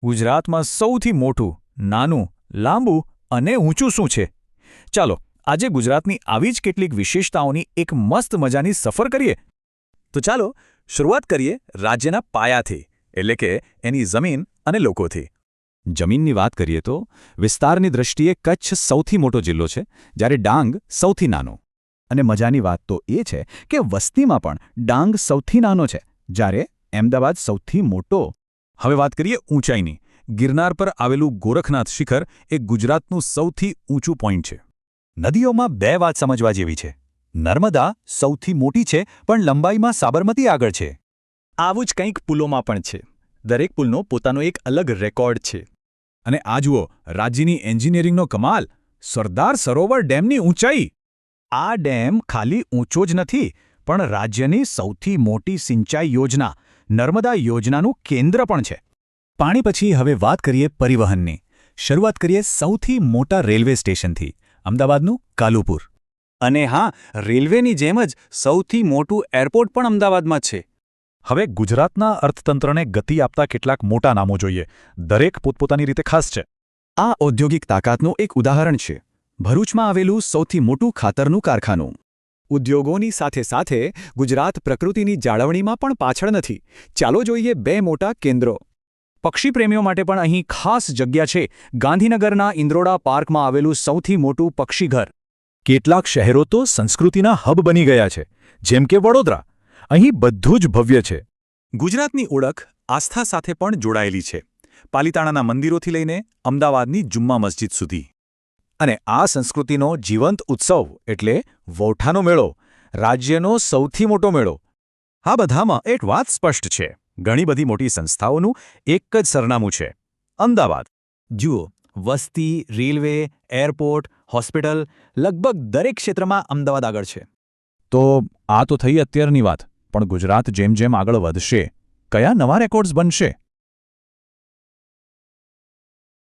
ગુજરાતમાં સૌથી મોટું, નાનું, લાંબુ અને ઊંચું શું છે? ચાલો આજે ગુજરાતની આવી જ કેટલીક વિશેષતાઓની એક મસ્ત મજાની સફર કરીએ. તો ચાલો શરૂઆત કરીએ રાજ્યના પાયાથી, એટલે કે એની જમીન અને લોકોથી. જમીનની વાત કરીએ તો વિસ્તારની દૃષ્ટિએ કચ્છ સૌથી મોટો જિલ્લો છે, જ્યારે ડાંગ સૌથી નાનો. અને મજાની વાત તો એ છે કે વસ્તીમાં પણ ડાંગ સૌથી નાનો છે, જ્યારે અમદાવાદ સૌથી મોટો. હવે વાત કરીએ ઊંચાઈની. ગિરનાર પર આવેલું ગોરખનાથ શિખર એ ગુજરાતનું સૌથી ઊંચું પોઈન્ટ છે. નદીઓમાં બે વાત સમજવા જેવી છે. નર્મદા સૌથી મોટી છે, પણ લંબાઈમાં સાબરમતી આગળ છે. આવું જ કંઈક પુલોમાં પણ છે. દરેક પુલનો પોતાનો એક અલગ રેકોર્ડ છે. અને આ જુઓ રાજ્યની એન્જિનિયરિંગનો કમાલ, સરદાર સરોવર ડેમની ઊંચાઈ. આ ડેમ ખાલી ઊંચો જ નથી, પણ રાજ્યની સૌથી મોટી સિંચાઈ યોજના નર્મદા યોજનાનું કેન્દ્ર પણ છે. પાણી પછી હવે વાત કરીએ પરિવહનની. શરૂઆત કરીએ સૌથી મોટા રેલવે સ્ટેશનથી, અમદાવાદનું કાલુપુર. અને હા, રેલવેની જેમ જ સૌથી મોટું એરપોર્ટ પણ અમદાવાદમાં છે. હવે ગુજરાતના અર્થતંત્રને ગતિ આપતા કેટલાક મોટા નામો જોઈએ. દરેક પોતપોતાની રીતે ખાસ છે. આ ઔદ્યોગિક તાકાતનું એક ઉદાહરણ છે. ભરૂચમાં આવેલું સૌથી મોટું ખાતરનું કારખાનું. ઉદ્યોગોની સાથે સાથે ગુજરાત પ્રકૃતિની જાળવણીમાં પણ પાછળ નથી. ચાલો જોઈએ બે મોટા કેન્દ્રો. પક્ષી પ્રેમીઓ માટે પણ અહીં ખાસ જગ્યા છે. ગાંધીનગરના ઇન્દ્રોડા પાર્કમાં આવેલું સૌથી મોટું પક્ષીઘર. કેટલાક શહેરો તો સંસ્કૃતિના હબ બની ગયા છે, જેમ કે વડોદરા. અહીં બધું જ ભવ્ય છે. ગુજરાતની ઓળખ આસ્થા સાથે પણ જોડાયેલી છે. પાલિતાણાના મંદિરોથી લઈને અમદાવાદની જુમ્મા મસ્જિદ સુધી. અને આ સંસ્કૃતિનો જીવંત ઉત્સવ એટલે વૌઠાનો મેળો, રાજ્યનો સૌથી મોટો મેળો. આ બધામાં એક વાત સ્પષ્ટ છે. ઘણી બધી મોટી સંસ્થાઓનું એક જ સરનામું છે, અમદાવાદ. જુઓ, વસ્તી, રેલવે, એરપોર્ટ, હોસ્પિટલ, લગભગ દરેક ક્ષેત્રમાં અમદાવાદ આગળ છે. તો આ તો થઈ અત્યારની વાત, પણ ગુજરાત જેમ જેમ આગળ વધશે, કયા નવા રેકોર્ડ્સ બનશે?